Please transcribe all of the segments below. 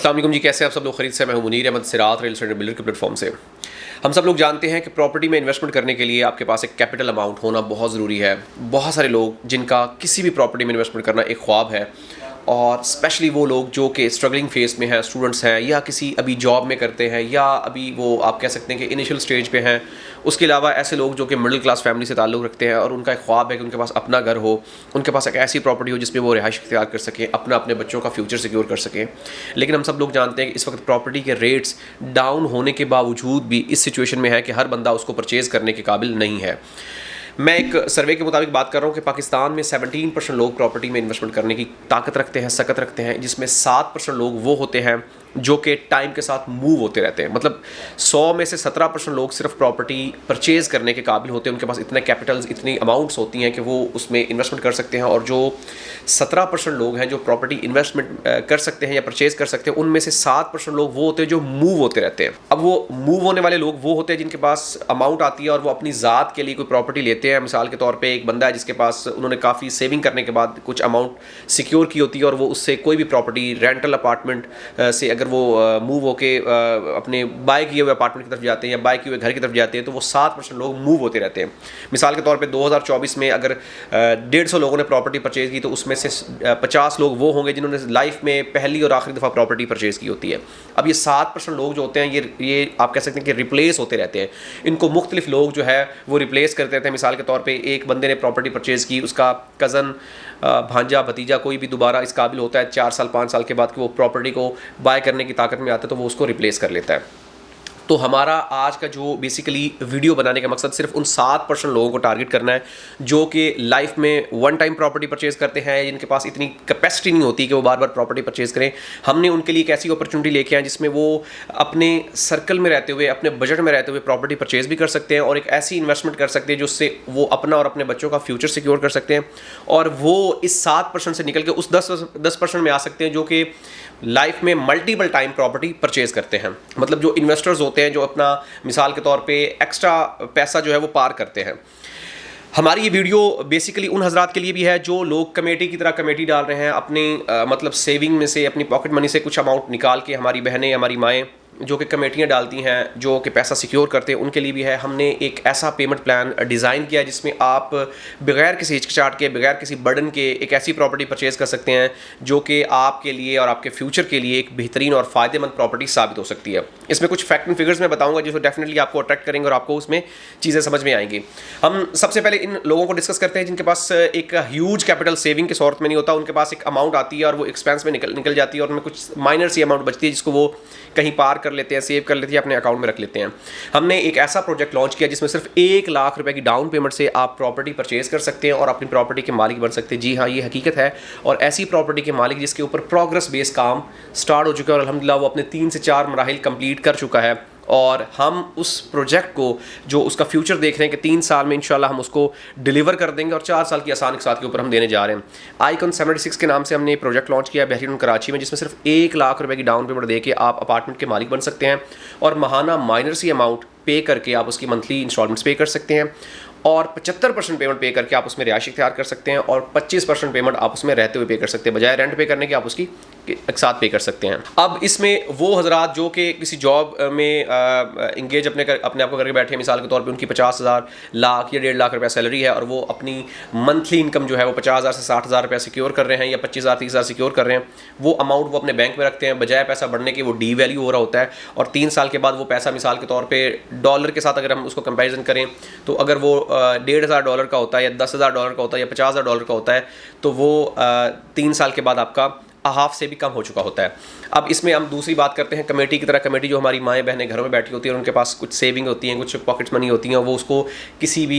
अस्सलाम वालेकुम जी, कैसे आप सब लोग? खरीद से मैं हूं मुनीर अहमद सिरात रियल एस्टेट बिल्डर के प्लेटफॉर्म से। हम सब लोग जानते हैं कि प्रॉपर्टी में इन्वेस्टमेंट करने के लिए आपके पास एक कैपिटल अमाउंट होना बहुत ज़रूरी है। बहुत सारे लोग जिनका किसी भी प्रॉपर्टी में इन्वेस्टमेंट करना एक ख्वाब है, और स्पेशली वो लोग जो कि स्ट्रगलिंग फेस में हैं, स्टूडेंट्स हैं या किसी अभी जॉब में करते हैं या अभी वो आप कह सकते हैं कि इनिशियल स्टेज पे हैं। उसके अलावा ऐसे लोग जो कि मिडिल क्लास फैमिली से ताल्लुक़ रखते हैं और उनका एक ख्वाब है कि उनके पास अपना घर हो, उनके पास एक ऐसी प्रॉपर्टी हो जिसमें वो रिहाइश इख्तियार कर सकें, अपने बच्चों का फ्यूचर सिक्योर कर सकें। लेकिन हम सब लोग जानते हैं कि इस वक्त प्रॉपर्टी के रेट्स डाउन होने के बावजूद भी इस सिचुएशन में है कि हर बंदा उसको परचेज़ करने के काबिल नहीं है। मैं एक सर्वे के मुताबिक बात कर रहा हूँ कि पाकिस्तान में 17% लोग प्रॉपर्टी में इन्वेस्टमेंट करने की ताकत रखते हैं, सकत रखते हैं, जिसमें 7% लोग वो होते हैं जो कि टाइम के साथ मूव होते रहते हैं। मतलब 100 में से 17% लोग सिर्फ प्रॉपर्टी परचेज़ करने के काबिल होते हैं, उनके पास इतने कैपिटल्स, इतनी अमाउंट्स होती हैं कि वो उसमें इन्वेस्टमेंट कर सकते हैं। और जो 17% लोग हैं जो प्रॉपर्टी इन्वेस्टमेंट कर सकते हैं या परचेज़ कर सकते हैं, उनमें से 7% लोग वो होते हैं जो मूव होते रहते हैं। अब वो मूव होने वाले लोग वो होते हैं जिनके पास अमाउंट आती है और वो अपनी ज़ात के लिए कोई प्रॉपर्टी लेते हैं। मिसाल के तौर पे एक बंदा है जिसके पास उन्होंने काफ़ी सेविंग करने के बाद कुछ अमाउंट सिक्योर की होती है और वो उससे कोई भी प्रॉपर्टी रेंटल अपार्टमेंट से अगर वो मूव होके अपने बाय किए हुए अपार्टमेंट की तरफ जाते हैं या बाय किए हुए घर की तरफ जाते हैं, तो वो 7% लोग मूव होते रहते हैं। मिसाल के तौर पे 2024 में अगर 150 लोगों ने प्रॉपर्टी परचेज़ की तो उसमें से 50 लोग वो होंगे जिन्होंने लाइफ में पहली और आखिरी दफ़ा प्रॉपर्टी परचेज़ की होती है। अब ये 7% लोग जो होते हैं ये आप कह सकते हैं कि रिप्लेस होते रहते हैं। इनको मुख्तलिफ लोग जो है वो रिप्लेस करते रहते हैं। मिसाल के तौर पे एक बंदे ने प्रॉपर्टी परचेज़ की, उसका कज़न, भांजा, भतीजा कोई भी दोबारा इस काबिल होता है 4 साल 5 साल के बाद कि वो प्रॉपर्टी को बाय करने की ताकत में आता है, तो वो उसको रिप्लेस कर लेता है। तो हमारा आज का जो बेसिकली वीडियो बनाने का मकसद सिर्फ उन 7% लोगों को टारगेट करना है जो कि लाइफ में वन टाइम प्रॉपर्टी परचेज़ करते हैं, जिनके पास इतनी कैपेसिटी नहीं होती कि वो बार बार प्रॉपर्टी परचेज़ करें। हमने उनके लिए एक ऐसी अपॉर्चुनिटी लेके आए जिसमें वो अपने सर्कल में रहते हुए, अपने बजट में रहते हुए प्रॉपर्टी परचेज़ भी कर सकते हैं और एक ऐसी इन्वेस्टमेंट कर सकते हैं जिससे वो अपना और अपने बच्चों का फ्यूचर सिक्योर कर सकते हैं। और वो इस 7% से निकल के उस 10% में आ सकते हैं जो कि लाइफ में मल्टीपल टाइम प्रॉपर्टी परचेज़ करते हैं। मतलब जो इन्वेस्टर्स होते हैं जो अपना मिसाल के तौर पे एक्स्ट्रा पैसा जो है वो पार करते हैं। हमारी ये वीडियो बेसिकली उन हजरात के लिए भी है जो लोग कमेटी की तरह कमेटी डाल रहे हैं अपनी मतलब सेविंग में से, अपनी पॉकेट मनी से कुछ अमाउंट निकाल के। हमारी बहनें, हमारी माएँ जो कि कमेटियाँ डालती हैं, जो कि पैसा सिक्योर करते हैं, उनके लिए भी है। हमने एक ऐसा पेमेंट प्लान डिज़ाइन किया है जिसमें आप बगैर किसी हिचकिचाहट के, बगैर किसी बर्डन के एक ऐसी प्रॉपर्टी परचेज़ कर सकते हैं जो कि आपके लिए और आपके फ्यूचर के लिए एक बेहतरीन और फ़ायदेमंद प्रॉपर्टी साबित हो सकती है। इसमें कुछ फैक्ट एंड फिगर्स मैं बताऊँगा जो डेफिनेटली आपको अट्रैक्ट करेंगे और आपको उसमें चीज़ें समझ में आएंगी। हम सबसे पहले इन लोगों को डिस्कस करते हैं जिनके पास एक ह्यूज कैपिटल सेविंग की सूरत में नहीं होता। उनके पास एक अमाउंट आती है और वो एक्सपेंस में निकल जाती है और उनमें कुछ माइनर सी अमाउंट बचती है जिसको वो कहीं पार कर लेते हैं, सेव कर लेते हैं, अपने अकाउंट में रख लेते हैं। हमने एक ऐसा प्रोजेक्ट लॉन्च किया जिसमें सिर्फ 1 लाख रुपए की डाउन पेमेंट से आप प्रॉपर्टी परचेज कर सकते हैं और अपनी प्रॉपर्टी के मालिक बन सकते हैं। जी हाँ, ये हकीकत है। और ऐसी प्रॉपर्टी के मालिक जिसके ऊपर प्रोग्रेस बेस्ड काम स्टार्ट हो चुका है और अल्हम्दुलिल्लाह वो अपने 3 से 4 मराहिल कंप्लीट कर चुका है। और हम उस प्रोजेक्ट को जो उसका फ्यूचर देख रहे हैं कि 3 साल में इंशाल्लाह हम उसको डिलीवर कर देंगे और 4 साल की आसान के साथ के ऊपर हम देने जा रहे हैं। आइकॉन 76 के नाम से हमने प्रोजेक्ट लॉन्च किया है बहरीन कराची में, जिसमें सिर्फ 1 लाख रुपए की डाउन पेमेंट दे के आप अपार्टमेंट के मालिक बन सकते हैं और महाना माइनर सी अमाउंट पे करके आप उसकी मंथली इंस्टॉलमेंट्स पे कर सकते हैं और 75% पेमेंट पे करके आप उसमें रिहाइश इख्तियार कर सकते हैं और 25% पेमेंट आप उसमें रहते हुए पे कर सकते हैं। बजाय रेंट पे करने के आप उसकी एक साथ पे कर सकते हैं। अब इसमें वो हजरात जो कि किसी जॉब में इंगेज अपने आप को करके बैठे हैं, मिसाल के तौर पे उनकी 50,000, लाख या 1.5 लाख रुपया सैलरी है और वो अपनी मंथली इनकम जो है वो 50,000 से 60,000 रुपया सिक्योर कर रहे हैं या 25,000 30,000 सिक्योर कर रहे हैं। वो अमाउंट वो अपने बैंक में रखते हैं, बजाय पैसा बढ़ने के वो डी वैल्यू हो रहा होता है और 3 साल के बाद वो पैसा मिसाल के तौर पर डॉलर के साथ अगर हम उसको कंपेरिजन करें तो अगर वो $1,500 का होता है या $10,000 का होता है या $50,000 का होता है तो वो 3 साल के बाद आपका हाफ से भी कम हो चुका होता है। अब इसमें हम दूसरी बात करते हैं कमेटी की तरह। कमेटी जो हमारी माएँ बहनें घरों में बैठी होती हैं और उनके पास कुछ सेविंग होती हैं, कुछ पॉकेट मनी होती हैं, वो उसको किसी भी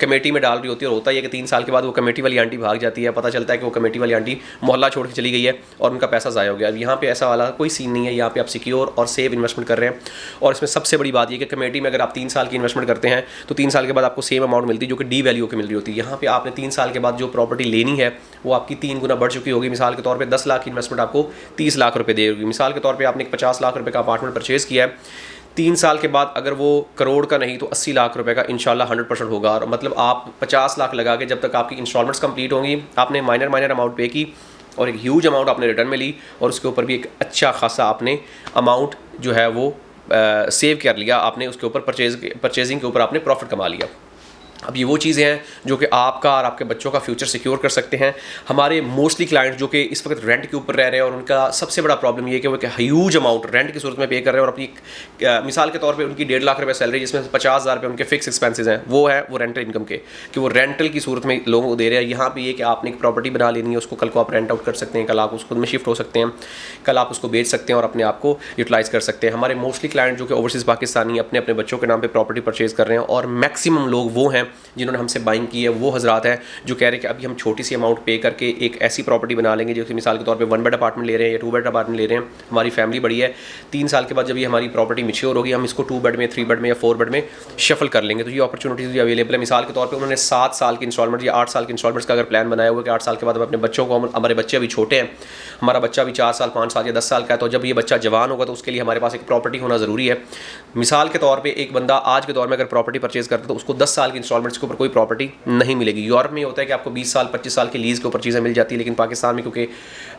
कमेटी में डाल रही होती है और होता है कि 3 साल के बाद वो कमेटी वाली आंटी भाग जाती है। पता चलता है कि वो कमेटी वाली आंटी मोहल्ला छोड़ के चली गई है और उनका पैसा ज़ाया हो गया। अब यहाँ पे ऐसा वाला कोई सीन नहीं है। यहाँ पे आप सिक्योर और सेव इन्वेस्टमेंट कर रहे हैं और इसमें सबसे बड़ी बात ये कि कमेटी में अगर आप 3 साल की इन्वेस्टमेंट करते हैं तो 3 साल के बाद आपको सेम अमाउंट मिलती है जो कि डी वैल्यू की मिल रही होती है। यहाँ पे आपने 3 साल के बाद जो प्रॉपर्टी लेनी है वो आपकी 3 गुना बढ़ चुकी होगी। मिसाल के तौर पर 10 लाख की इन्वेस्टमेंट आपको 30 लाख रुपए देगी। मिसाल के तौर पे आपने एक 50 लाख रुपए का अपार्टमेंट परचेज़ किया है, 3 साल के बाद अगर वो करोड़ का नहीं तो 80 लाख रुपए का इंशाल्लाह 100% होगा। और मतलब आप 50 लाख लगा के जब तक आपकी इंस्टॉलमेंट्स कंप्लीट होंगी, आपने माइनर अमाउंट पे की और एक ह्यूज अमाउंट आपने रिटर्न में ली और उसके ऊपर भी एक अच्छा खासा आपने अमाउंट जो है वो सेव कर लिया आपने, उसके ऊपर परचेजिंग के ऊपर आपने प्रॉफिट कमा लिया। अब ये वो चीज़ें हैं जो कि आपका और आपके बच्चों का फ्यूचर सिक्योर कर सकते हैं। हमारे मोस्टली क्लाइंट्स जो कि इस वक्त रेंट के ऊपर रह रहे हैं और उनका सबसे बड़ा प्रॉब्लम ये है कि वो एक ह्यूज अमाउंट रेंट की सूरत में पे कर रहे हैं और अपनी मिसाल के तौर पे उनकी 1.5 लाख रुपये सैलरी जिसमें 50,000 रुपये उनके फिक्स एक्सपेंसेस हैं, वो रेंटल इनकम के, कि वो रेंटल की सूरत में लोगों को दे रहे हैं। यहाँ पे ये कि आपने एक प्रॉपर्टी बना लेनी है, उसको कल को आप रेंट आउट कर सकते हैं, कल आप उसको में शिफ्ट हो सकते हैं, कल आप उसको बेच सकते हैं और अपने आप को यूटिलाइज़ कर सकते हैं। हमारे मोस्टली क्लाइंट जो कि ओवरसीज़ पाकिस्तानी अपने अपने बच्चों के नाम पर प्रॉपर्टी परचेज़ कर रहे हैं और मैक्सिमम लोग वो हैं जिन्होंने हमसे बाइंग की है, वो हजरात हैं जो कह रहे हैं कि अभी हम छोटी सी अमाउंट पे करके एक ऐसी प्रॉपर्टी बना लेंगे जो कि मिसाल के तौर पे 1 बेड अपार्टमेंट ले रहे हैं या 2 बेड अपार्टमेंट ले रहे हैं, हमारी फैमिली बड़ी है, 3 साल के बाद जब ये हमारी प्रॉपर्टी मैच्योर होगी हम इसको 2 बेड में, 3 बेड में या 4 बेड में शफल कर लेंगे। तो ये अपॉर्चुनिटीज़ भी अवेलेबल है। मिसाल के तौर पर उन्होंने 7 साल की इंस्टॉलमेंट या 8 साल की इंस्टॉलमेंट्स का अगर प्लान बनाया हुआ कि 8 साल के बाद हम अपने बच्चों को, हमारे बच्चे अभी छोटे हैं, हमारा बच्चा अभी 4 साल 5 साल या 10 साल का है, तो जब ये बच्चा जवान होगा तो उसके लिए हमारे पास एक प्रॉपर्टी होना ज़रूरी है। मिसाल के तौर पर एक बंदा आज के दौर में अगर प्रॉपर्टी परचेज करता है तो उसको 10 साल की इंस्टॉलमेंट्स के ऊपर कोई प्रॉपर्टी नहीं मिलेगी। यूरोप में होता है कि आपको 20 साल 25 साल की लीज़ के ऊपर चीज़ें मिल जाती है, लेकिन पाकिस्तान में क्योंकि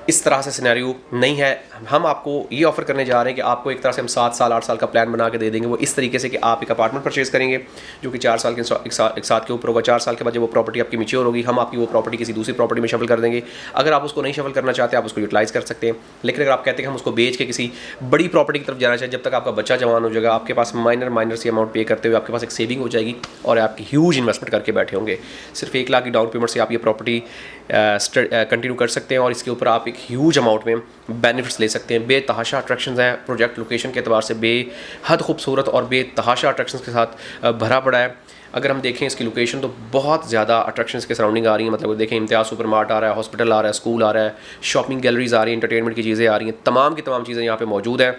इस तरह से सिनेरियो नहीं है, हम आपको ये ऑफ़र करने जा रहे हैं कि आपको एक तरह से हम 7 साल 8 साल का प्लान बना के दे देंगे। वो इस तरीके से कि आप एक अपार्टमेंट परचेज करेंगे जो कि 4 साल के एक साथ के ऊपर होगा। 4 साल के बाद जब वो प्रॉपर्टी आपकी मैच्योर होगी हम आपकी वो प्रॉपर्टी किसी दूसरी प्रॉपर्टी में शफल कर देंगे। अगर आप उसको नहीं शफल करना चाहते आप उसको यूटिलाइज़ कर सकते हैं, लेकिन अगर आप कहते हैं कि हम उसको बेच के किसी बड़ी प्रॉपर्टी की तरफ जाना चाहिए, जब तक आपका बच्चा जवान हो जाएगा आपके पास माइनर सी अमाउंट पे करते हुए आपके पास एक सेविंग हो जाएगी और आपकी ह्यूज इन्वेस्टमेंट करके बैठे होंगे। सिर्फ 1 लाख की डाउन पेमेंट से आप ये प्रॉपर्टी कंटिन्यू कर सकते हैं और इसके ऊपर आप एक ह्यूज अमाउंट में बेनिफिट्स ले सकते हैं। बेतहाशा अट्रैक्शंस हैं, प्रोजेक्ट लोकेशन के अतबार से बेहद खूबसूरत और बेतहाशा अट्रैक्शंस के साथ भरा पड़ा है। अगर हम देखें इसकी लोकेशन तो बहुत ज़्यादा अट्रैक्शंस के सराउंडिंग आ रही हैं। मतलब देखें इम्तियाज़ सुपर मार्ट आ रहा है, हॉस्पिटल आ रहा है, स्कूल आ रहा है, शॉपिंग गैलरीज आ रही हैं, एंटरटेनमेंट की चीज़ें आ रही हैं, तमाम की तमाम चीज़ें यहाँ पे मौजूद हैं।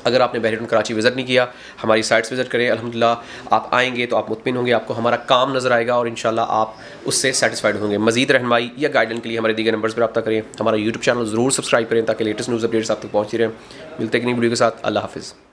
अगर आपने बहरीन कराची विज़िट नहीं किया, हमारी साइट्स विज़िट करें। अल्हम्दुलिल्लाह आप आएंगे तो आप मुतमिन होंगे, आपको हमारा काम नज़र आएगा और इंशाल्लाह आप उससे सेटिस्फाइड होंगे। मज़ीद रहनुमाई या गाइडेंस के लिए हमारे दीगर नंबर्स पर रब्ता करें। हमारा यूट्यूब चैनल ज़रूर सब्सक्राइब करें ताकि लेटेस्ट न्यूज़ अपडेट्स आप तक पहुँचती रहें। मिलते हैं कि नई वीडियो के साथ। अल्लाह हाफ़िज़।